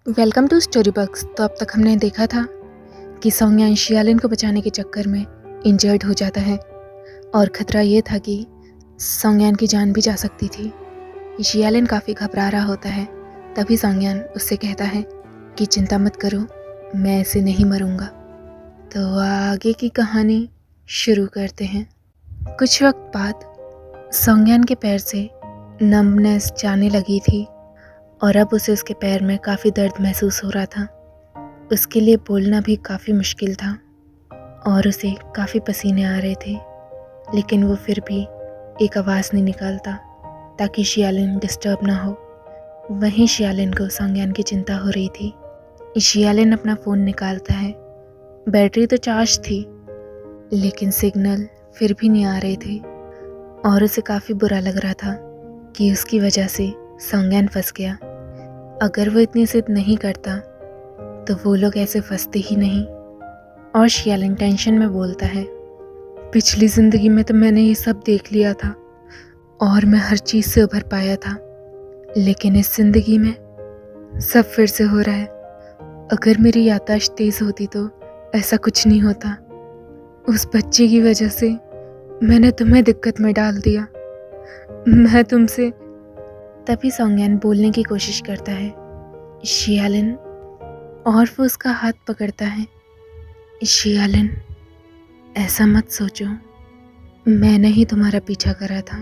Welcome to story बक्स। तो अब तक हमने देखा था कि सोंगयान शियालिन को बचाने के चक्कर में इंजर्ड हो जाता है और ख़तरा ये था कि सोंगयान की जान भी जा सकती थी। शियालिन काफ़ी घबरा रहा होता है। तभी सोंगयान उससे कहता है कि चिंता मत करो, मैं ऐसे नहीं मरूंगा। तो आगे की कहानी शुरू करते हैं। कुछ वक्त बाद सोंगयान के पैर से नम्बनेस जाने लगी थी और अब उसे उसके पैर में काफ़ी दर्द महसूस हो रहा था। उसके लिए बोलना भी काफ़ी मुश्किल था और उसे काफ़ी पसीने आ रहे थे, लेकिन वो फिर भी एक आवाज़ नहीं निकालता ताकि शियालिन डिस्टर्ब ना हो। वहीं शियालिन को सोंगयान की चिंता हो रही थी। शियालिन अपना फ़ोन निकालता है। बैटरी तो चार्ज थी, लेकिन सिग्नल फिर भी नहीं आ रहे थे और उसे काफ़ी बुरा लग रहा था कि उसकी वजह से सोंगयान फंस गया। अगर वो इतनी जिद नहीं करता तो वो लोग ऐसे फंसते ही नहीं। और शियालिन टेंशन में बोलता है, पिछली ज़िंदगी में तो मैंने ये सब देख लिया था और मैं हर चीज़ से उभर पाया था, लेकिन इस ज़िंदगी में सब फिर से हो रहा है। अगर मेरी याददाश्त तेज़ होती तो ऐसा कुछ नहीं होता। उस बच्चे की वजह से मैंने तुम्हें दिक्कत में डाल दिया। मैं तुमसे। तभी सोंगयान बोलने की कोशिश करता है, शियालिन, और वो उसका हाथ पकड़ता है। शियालिन, ऐसा मत सोचो, मैंने ही तुम्हारा पीछा करा था।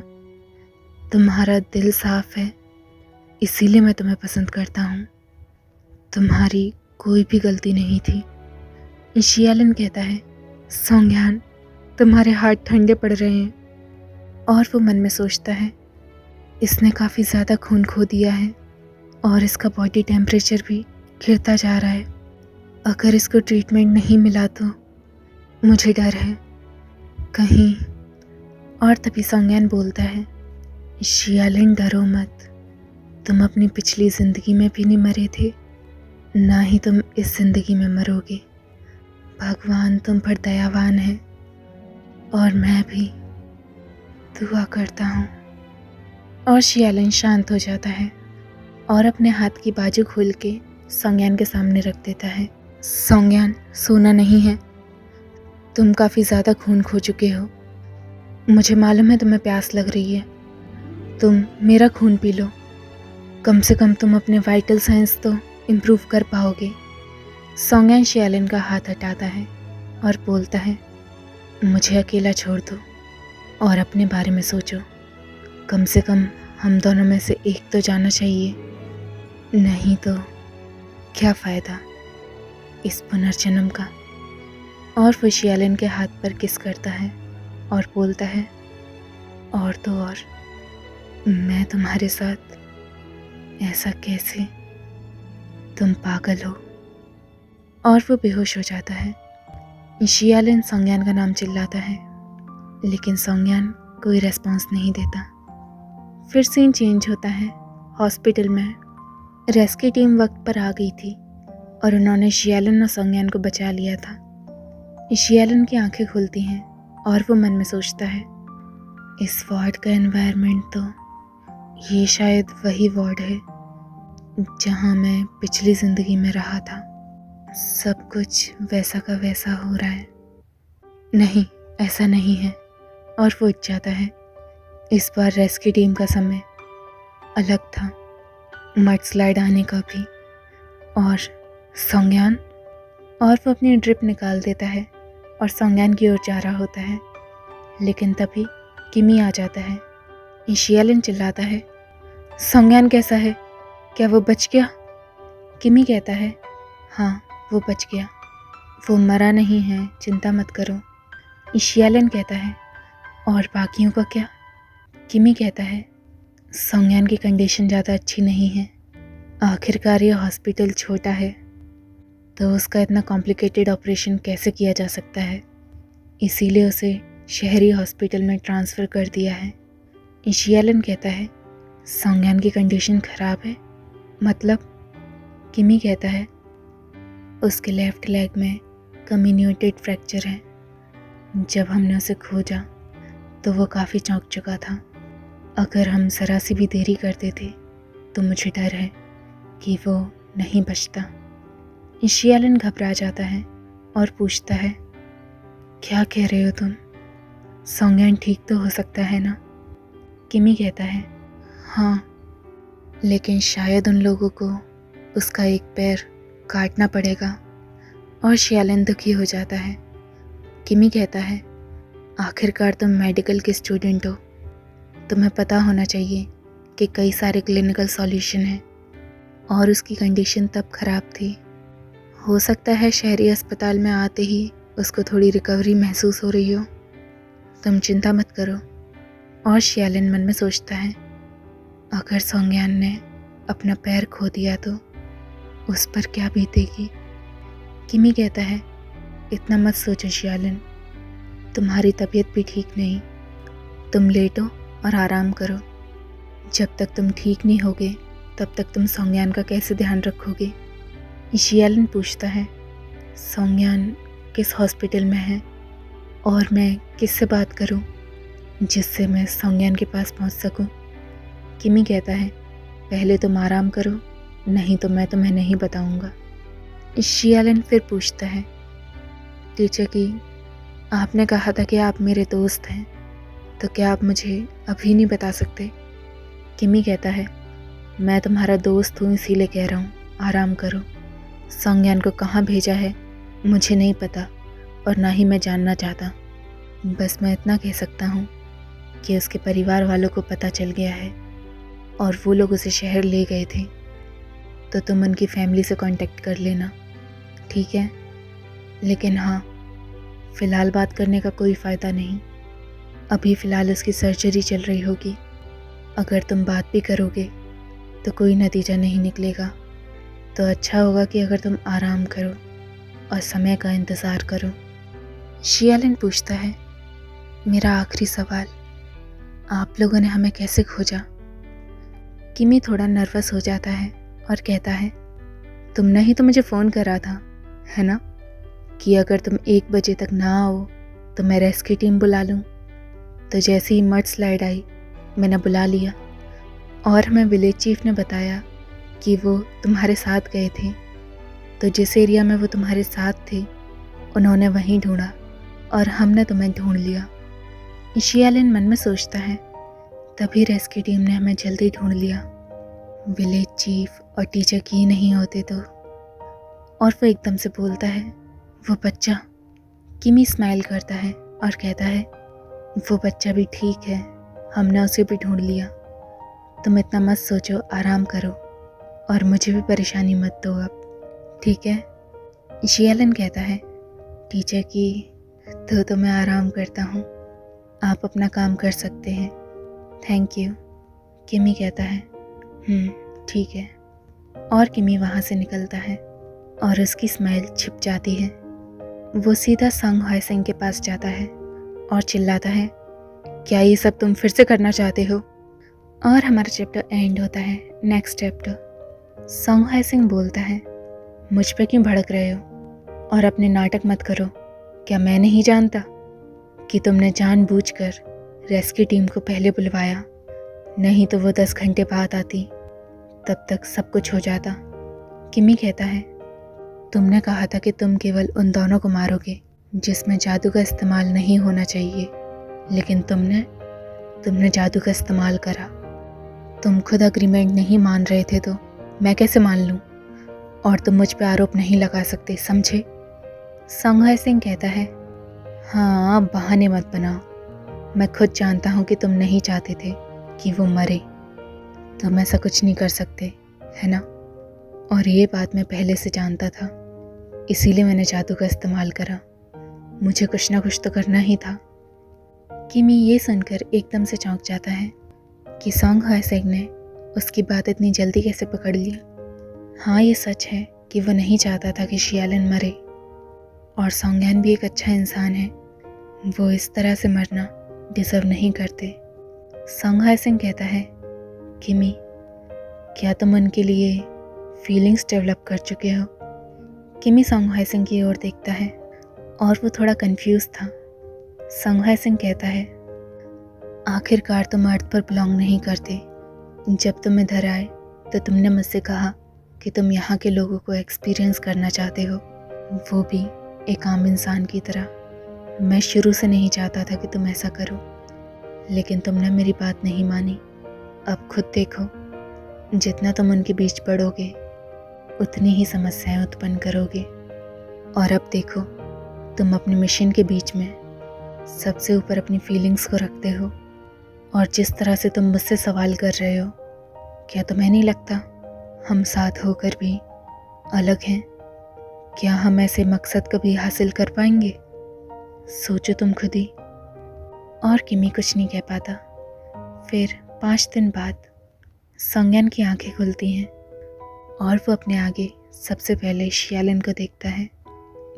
तुम्हारा दिल साफ है, इसीलिए मैं तुम्हें पसंद करता हूँ। तुम्हारी कोई भी गलती नहीं थी। शियालिन कहता है, सोंगयान, तुम्हारे हाथ ठंडे पड़ रहे हैं। और वो मन में सोचता है, इसने काफ़ी ज़्यादा खून खो दिया है और इसका बॉडी टेम्परेचर भी गिरता जा रहा है। अगर इसको ट्रीटमेंट नहीं मिला तो मुझे डर है कहीं। और तभी सोंगयान बोलता है, शियालिन, डरो मत। तुम अपनी पिछली ज़िंदगी में भी नहीं मरे थे, ना ही तुम इस ज़िंदगी में मरोगे। भगवान तुम पर दयावान है और मैं भी दुआ करता हूँ। और शियालिन शांत हो जाता है और अपने हाथ की बाजू खोल के सोंगयान के सामने रख देता है। सोंगयान, सोना नहीं है, तुम काफ़ी ज़्यादा खून खो चुके हो। मुझे मालूम है तुम्हें प्यास लग रही है, तुम मेरा खून पी लो। कम से कम तुम अपने वाइटल साइंस तो इम्प्रूव कर पाओगे। सोंगयान शियालिन का हाथ हटाता है और बोलता है, मुझे अकेला छोड़ दो और अपने बारे में सोचो। कम से कम हम दोनों में से एक तो जाना चाहिए, नहीं तो क्या फ़ायदा इस पुनर्जन्म का। और वो शियालिन के हाथ पर किस करता है और बोलता है, और तो और मैं तुम्हारे साथ ऐसा कैसे, तुम पागल हो। और वो बेहोश हो जाता है। शियालिन सोंगयान का नाम चिल्लाता है, लेकिन सोंगयान कोई रेस्पॉन्स नहीं देता। फिर सीन चेंज होता है। हॉस्पिटल में रेस्क्यू टीम वक्त पर आ गई थी और उन्होंने शियालिन और सोंगयान को बचा लिया था। शियालिन की आंखें खुलती हैं और वो मन में सोचता है, इस वार्ड का एनवायरनमेंट तो ये शायद वही वार्ड है जहाँ मैं पिछली ज़िंदगी में रहा था। सब कुछ वैसा का वैसा हो रहा है। नहीं, ऐसा नहीं है। और वो उठ जाता है। इस बार रेस्क्यू टीम का समय अलग था, मड स्लाइड आने का भी। और सोंगयान, और वो अपनी ड्रिप निकाल देता है और सोंगयान की ओर जा रहा होता है, लेकिन तभी किमी आ जाता है। शियालिन चिल्लाता है, सोंगयान कैसा है, क्या वो बच गया? किमी कहता है, हाँ, वो बच गया, वो मरा नहीं है, चिंता मत करो। शियालिन कहता है, और बाकियों का क्या? किमी कहता है, सोंगयान की कंडीशन ज़्यादा अच्छी नहीं है। आखिरकार ये हॉस्पिटल छोटा है तो उसका इतना कॉम्प्लिकेटेड ऑपरेशन कैसे किया जा सकता है, इसीलिए उसे शहरी हॉस्पिटल में ट्रांसफ़र कर दिया है। शियालिन कहता है, सोंगयान की कंडीशन ख़राब है, मतलब? किमी कहता है, उसके लेफ़्ट लेग में कम्युनिकेटेड फ्रैक्चर है। जब हमने उसे खोजा तो वो काफ़ी चौंक चुका था। अगर हम ज़रा सी भी देरी करते थे तो मुझे डर है कि वो नहीं बचता। शियालिन घबरा जाता है और पूछता है, क्या कह रहे हो तुम? सोंगयान ठीक तो हो सकता है ना? किमी कहता है, हाँ, लेकिन शायद उन लोगों को उसका एक पैर काटना पड़ेगा। और शियालिन दुखी हो जाता है। किमी कहता है, आखिरकार तुम मेडिकल के स्टूडेंट हो, तुम्हें पता होना चाहिए कि कई सारे क्लिनिकल सॉल्यूशन हैं। और उसकी कंडीशन तब ख़राब थी, हो सकता है शहरी अस्पताल में आते ही उसको थोड़ी रिकवरी महसूस हो रही हो। तुम चिंता मत करो। और शियालिन मन में सोचता है, अगर सोंगयान ने अपना पैर खो दिया तो उस पर क्या बीतेगी। किमी कहता है, इतना मत सोचो शियालिन, तुम्हारी तबीयत भी ठीक नहीं, तुम लेटो और आराम करो। जब तक तुम ठीक नहीं होगे तब तक तुम सोंगयान का कैसे ध्यान रखोगे? शियालिन पूछता है, सोंगयान किस हॉस्पिटल में है और मैं किससे बात करूं जिससे मैं सोंगयान के पास पहुंच सकूं? किमी कहता है, पहले तुम आराम करो, नहीं तो मैं तुम्हें नहीं बताऊंगा। शियालिन फिर पूछता है, टीचर की, आपने कहा था कि आप मेरे दोस्त हैं, तो क्या आप मुझे अभी नहीं बता सकते? किमी कहता है, मैं तुम्हारा दोस्त हूँ इसीलिए कह रहा हूँ, आराम करो। सोंगयान को कहाँ भेजा है मुझे नहीं पता और ना ही मैं जानना चाहता। बस मैं इतना कह सकता हूँ कि उसके परिवार वालों को पता चल गया है और वो लोग उसे शहर ले गए थे, तो तुम उनकी फैमिली से कांटेक्ट कर लेना, ठीक है? लेकिन हाँ, फ़िलहाल बात करने का कोई फ़ायदा नहीं, अभी फ़िलहाल उसकी सर्जरी चल रही होगी। अगर तुम बात भी करोगे तो कोई नतीजा नहीं निकलेगा, तो अच्छा होगा कि अगर तुम आराम करो और समय का इंतज़ार करो। शियालिन पूछता है, मेरा आखिरी सवाल, आप लोगों ने हमें कैसे खोजा? किमी थोड़ा नर्वस हो जाता है और कहता है, तुमने ही तो मुझे फ़ोन करा था, है ना, कि अगर तुम 1 बजे तक ना आओ तो मैं रेस्क्यू टीम बुला लूँ। तो जैसे ही मड स्लाइड आई मैंने बुला लिया और हमें विलेज चीफ ने बताया कि वो तुम्हारे साथ गए थे, तो जिस एरिया में वो तुम्हारे साथ थे उन्होंने वहीं ढूंढा और हमने तुम्हें ढूंढ लिया। शियालिन मन में सोचता है, तभी रेस्क्यू टीम ने हमें जल्दी ढूंढ लिया, विलेज चीफ और टीचर की नहीं होते तो। और वो एकदम से बोलता है, वो बच्चा। किमी स्माइल करता है और कहता है, वो बच्चा भी ठीक है, हमने उसे भी ढूंढ लिया। तुम इतना मत सोचो, आराम करो और मुझे भी परेशानी मत दो अब, ठीक है? शियालिन कहता है, टीचर की, तो मैं आराम करता हूँ, आप अपना काम कर सकते हैं, थैंक यू। किमी कहता है, ठीक है। और किमी वहाँ से निकलता है और उसकी स्माइल छिप जाती है। वो सीधा संग हाय सिंह के पास जाता है और चिल्लाता है, क्या ये सब तुम फिर से करना चाहते हो? और हमारा चैप्टर एंड होता है। Next chapter. संग हाय सिंह बोलता है, मुझ पे क्यों भड़क रहे हो और अपने नाटक मत करो। क्या मैं नहीं जानता कि तुमने जानबूझकर रेस्क्यू टीम को पहले बुलवाया? नहीं तो वो 10 घंटे बाद आती, तब तक सब कुछ हो जाता। किमी कहता है, तुमने कहा था कि तुम केवल उन दोनों को मारोगे जिसमें जादू का इस्तेमाल नहीं होना चाहिए, लेकिन तुमने जादू का इस्तेमाल करा। तुम खुद अग्रीमेंट नहीं मान रहे थे तो मैं कैसे मान लूँ? और तुम मुझ पे आरोप नहीं लगा सकते, समझे? संग हाय सिंह कहता है, हाँ, बहाने मत बनाओ, मैं खुद जानता हूँ कि तुम नहीं चाहते थे कि वो मरे, तुम ऐसा कुछ नहीं कर सकते, है ना? और ये बात मैं पहले से जानता था, इसीलिए मैंने जादू का इस्तेमाल करा। मुझे कुछ ना कुछ तो करना ही था। किमी ये सुनकर एकदम से चौंक जाता है कि संग हाय सिंह ने उसकी बात इतनी जल्दी कैसे पकड़ ली। हाँ, ये सच है कि वो नहीं चाहता था कि शियालिन मरे, और सोंगयान भी एक अच्छा इंसान है, वो इस तरह से मरना डिज़र्व नहीं करते। संग हाय सिंह कहता है, किमी, क्या तुम उनके लिए फीलिंग्स डेवलप कर चुके हो? किमी संग हाय सिंह की ओर देखता है और वो थोड़ा कंफ्यूज था। संग हाय सिंह कहता है, आखिरकार तुम अर्थ पर बिलोंग नहीं करते। जब तुम इधर आए तो तुमने मुझसे कहा कि तुम यहाँ के लोगों को एक्सपीरियंस करना चाहते हो, वो भी एक आम इंसान की तरह। मैं शुरू से नहीं चाहता था कि तुम ऐसा करो, लेकिन तुमने मेरी बात नहीं मानी। अब खुद देखो, जितना तुम उनके बीच पड़ोगे उतनी ही समस्याएं उत्पन्न करोगे। और अब देखो, तुम अपने मिशन के बीच में सबसे ऊपर अपनी फीलिंग्स को रखते हो, और जिस तरह से तुम मुझसे सवाल कर रहे हो, क्या तुम्हें नहीं लगता हम साथ होकर भी अलग हैं? क्या हम ऐसे मकसद कभी हासिल कर पाएंगे? सोचो तुम खुद ही। और किमी कुछ नहीं कह पाता। फिर 5 दिन बाद संज्ञान की आंखें खुलती हैं और वो अपने आगे सबसे पहले शियालिन को देखता है,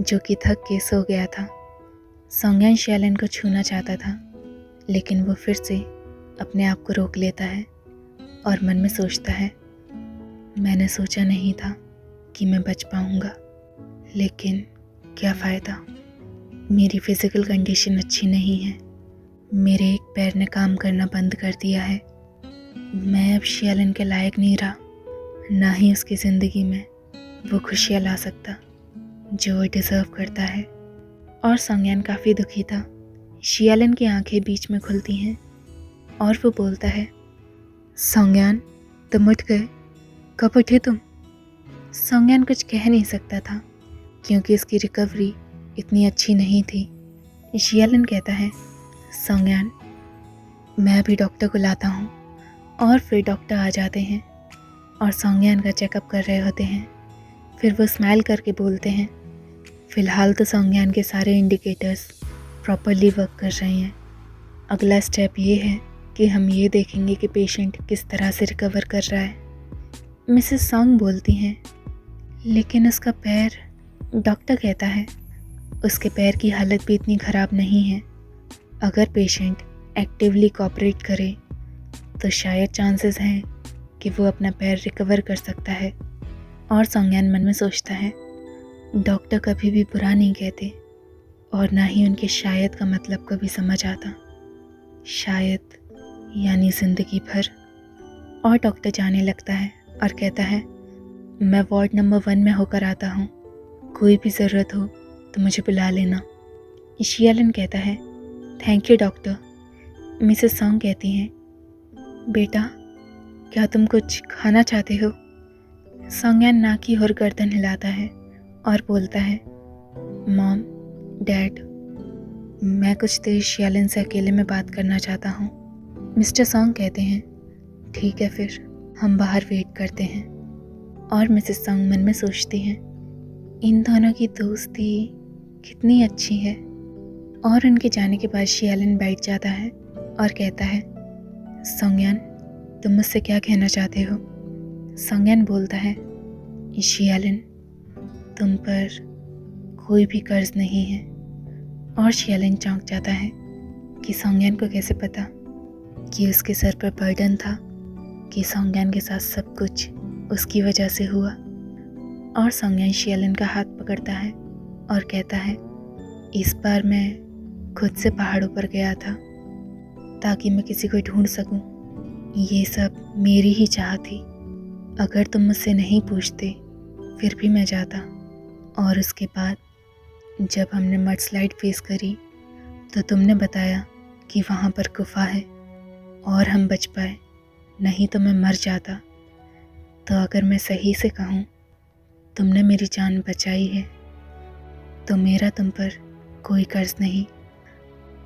जो कि थक के सो गया था। संज्ञान शियालिन को छूना चाहता था, लेकिन वो फिर से अपने आप को रोक लेता है और मन में सोचता है, मैंने सोचा नहीं था कि मैं बच पाऊंगा, लेकिन क्या फ़ायदा। मेरी फ़िज़िकल कंडीशन अच्छी नहीं है, मेरे एक पैर ने काम करना बंद कर दिया है। मैं अब शियालिन के लायक नहीं रहा, ना ही उसकी ज़िंदगी में वो खुशियाँ ला सकता जो वो डिज़र्व करता है। और संज्ञान काफ़ी दुखी था। शियालिन की आंखें बीच में खुलती हैं और वो बोलता है, संज्ञान तुम उठ गए, कब उठे तुम? संज्ञान कुछ कह नहीं सकता था क्योंकि उसकी रिकवरी इतनी अच्छी नहीं थी। शियालिन कहता है, संज्ञान मैं अभी डॉक्टर को लाता हूँ। और फिर डॉक्टर आ जाते हैं और संज्ञान का चेकअप कर रहे होते हैं। फिर वो स्माइल करके बोलते हैं, फ़िलहाल तो संज्ञान के सारे इंडिकेटर्स प्रॉपरली वर्क कर रहे हैं। अगला स्टेप ये है कि हम ये देखेंगे कि पेशेंट किस तरह से रिकवर कर रहा है। मिसेस सॉन्ग बोलती हैं, लेकिन उसका पैर। डॉक्टर कहता है, उसके पैर की हालत भी इतनी ख़राब नहीं है। अगर पेशेंट एक्टिवली कोऑपरेट करे तो शायद चांसेस हैं कि वो अपना पैर रिकवर कर सकता है। और संज्ञान मन में सोचता है, डॉक्टर कभी भी बुरा नहीं कहते और ना ही उनके शायद का मतलब कभी समझ आता। शायद यानी ज़िंदगी भर। और डॉक्टर जाने लगता है और कहता है, मैं वार्ड नंबर 1 में होकर आता हूँ, कोई भी ज़रूरत हो तो मुझे बुला लेना। शियालिन कहता है, thank you doctor. Mrs song कहती हैं, बेटा क्या तुम कुछ खाना चाहते हो? संज्ञान ना की और गर्दन हिलाता है और बोलता है, मॉम, डैड, मैं कुछ देर शियालिन से अकेले में बात करना चाहता हूँ। मिस्टर सॉन्ग कहते हैं, ठीक है फिर हम बाहर वेट करते हैं। और मिसेस सॉन्ग मन में सोचती हैं, इन दोनों की दोस्ती कितनी अच्छी है। और उनके जाने के बाद शियालिन बैठ जाता है और कहता है, संज्ञान तुम मुझसे क्या कहना चाहते हो? संज्ञान बोलता है, शियालिन तुम पर कोई भी कर्ज नहीं है। और शियालिन चौंक जाता है कि संज्ञान को कैसे पता कि उसके सर पर बर्डन था, कि संज्ञान के साथ सब कुछ उसकी वजह से हुआ। और संज्ञान शियालिन का हाथ पकड़ता है और कहता है, इस बार मैं खुद से पहाड़ों पर गया था ताकि मैं किसी को ढूंढ सकूं। ये सब मेरी ही चाह थी। अगर तुम मुझसे नहीं पूछते फिर भी मैं जाता। और उसके बाद जब हमने मड स्लाइड फेस करी तो तुमने बताया कि वहाँ पर गुफा है और हम बच पाए, नहीं तो मैं मर जाता। तो अगर मैं सही से कहूँ, तुमने मेरी जान बचाई है, तो मेरा तुम पर कोई कर्ज नहीं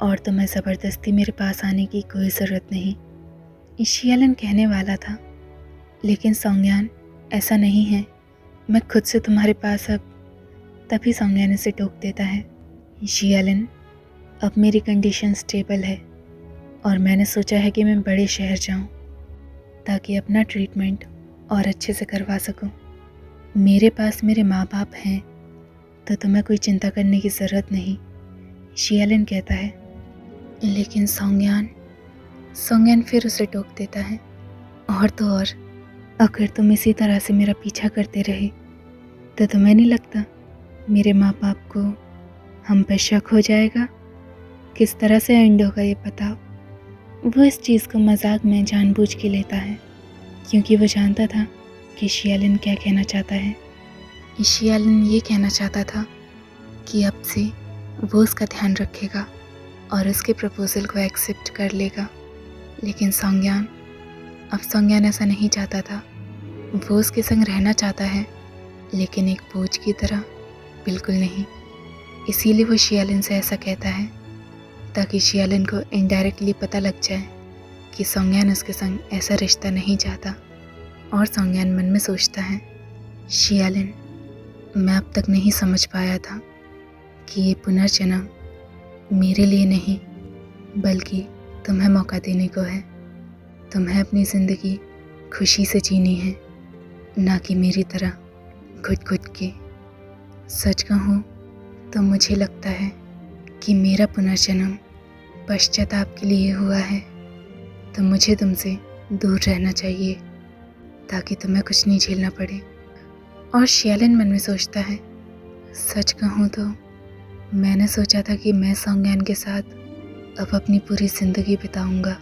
और तुम्हें ज़बरदस्ती मेरे पास आने की कोई ज़रूरत नहीं। शियालिन कहने वाला था, लेकिन संज्ञान ऐसा नहीं है, मैं खुद से तुम्हारे पास अब। तभी संज्ञान इसे टोक देता है, शियालिन अब मेरी कंडीशन स्टेबल है और मैंने सोचा है कि मैं बड़े शहर जाऊं ताकि अपना ट्रीटमेंट और अच्छे से करवा सकूं। मेरे पास मेरे माँ बाप हैं, तो तुम्हें कोई चिंता करने की ज़रूरत नहीं। शियालिन कहता है, लेकिन संज्ञान फिर उसे टोक देता है, और तो और अगर तुम इसी तरह से मेरा पीछा करते रहे तो तुम्हें नहीं लगता मेरे माँ बाप को हम पर शक हो जाएगा? किस तरह से एंड होगा ये बताओ। वो इस चीज़ को मजाक में जानबूझ के लेता है क्योंकि वो जानता था कि शियालिन क्या कहना चाहता है। शियालिन ये कहना चाहता था कि अब से वो उसका ध्यान रखेगा और उसके प्रपोज़ल को एक्सेप्ट कर लेगा। लेकिन सॉन्गयान ऐसा नहीं चाहता था। वो उसके संग रहना चाहता है, लेकिन एक बोझ की तरह बिल्कुल नहीं। इसीलिए वो शियालिन से ऐसा कहता है ताकि शियालिन को इनडायरेक्टली पता लग जाए कि सॉन्गयान उसके संग ऐसा रिश्ता नहीं चाहता। और सॉन्गयान मन में सोचता है, शियालिन, मैं अब तक नहीं समझ पाया था कि ये पुनर्जन्म मेरे लिए नहीं बल्कि तुम्हें मौका देने को है। तुम्हें अपनी ज़िंदगी खुशी से जीनी है, ना कि मेरी तरह घुट-घुट के। सच कहूँ तो मुझे लगता है कि मेरा पुनर्जन्म पश्चाताप के लिए हुआ है। तो मुझे तुमसे दूर रहना चाहिए ताकि तुम्हें कुछ नहीं झेलना पड़े। और शियालिन मन में सोचता है, सच कहूँ तो मैंने सोचा था कि मैं सॉन्गयान के साथ अब अपनी पूरी ज़िंदगी बिताऊंगा,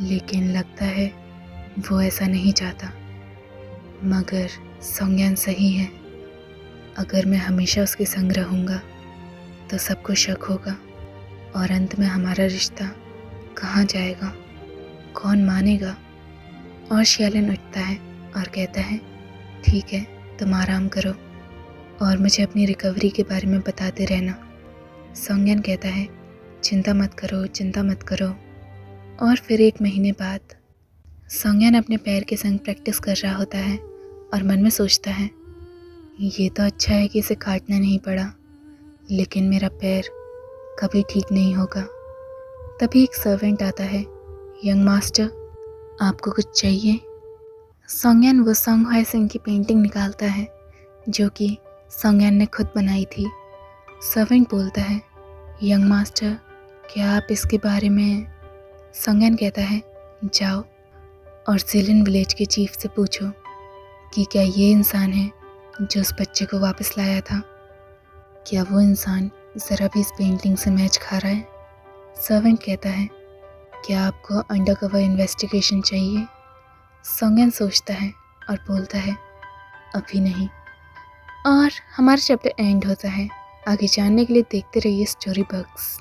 लेकिन लगता है वो ऐसा नहीं चाहता। मगर सॉन्गयान सही है। अगर मैं हमेशा उसके संग रहूँगा तो सबको शक होगा और अंत में हमारा रिश्ता कहाँ जाएगा, कौन मानेगा। और शियालिन उठता है और कहता है, ठीक है, तुम आराम करो और मुझे अपनी रिकवरी के बारे में बताते रहना। सॉन्गयान कहता है, चिंता मत करो, चिंता मत करो। और फिर 1 महीने बाद सॉन्गयान अपने पैर के संग प्रैक्टिस कर रहा होता है और मन में सोचता है, ये तो अच्छा है कि इसे काटना नहीं पड़ा, लेकिन मेरा पैर कभी ठीक नहीं होगा। तभी एक सर्वेंट आता है, यंग मास्टर, आपको कुछ चाहिए? सॉन्गयान वो सॉन्ग हाय सिंह की पेंटिंग निकालता है जो कि सॉन्गयान ने खुद बनाई थी। सर्वेंट बोलता है, यंग मास्टर, क्या आप इसके बारे में? सॉन्गयान कहता है, जाओ और ज़िलिन विलेज के चीफ से पूछो कि क्या ये इंसान है जो उस बच्चे को वापस लाया था। क्या वो इंसान ज़रा भी इस पेंटिंग से मैच खा रहा है? सर्वेंट कहता है, क्या आपको अंडरकवर इन्वेस्टिगेशन चाहिए? सॉन्गयान सोचता है और बोलता है, अभी नहीं। और हमारा चैप्टर एंड होता है। आगे जानने के लिए देखते रहिए स्टोरी बग्स।